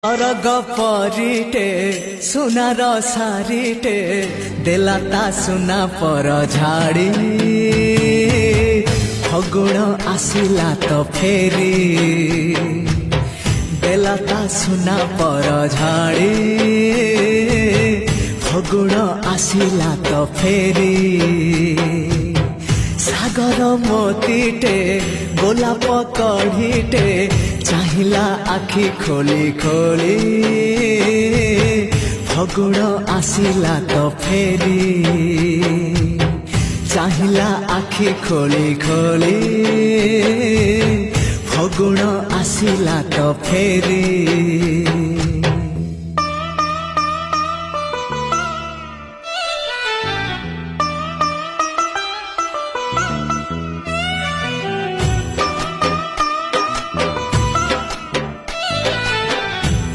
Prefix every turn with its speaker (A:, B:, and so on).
A: सरग परिटे सुनार सारिटे देला ता सुना पर झाड़ी फगुण आसिला तो फेरी देला ता सुना पर झाड़ी फगुण आसिला तो फेरी सागर मोतीटे गोलाप कढ़ीटे चाहिला आखि खोली खोली फगुण आसिला तो फेरी चाहिला आखि खोली खोली फगुण आसिला तो फेरी।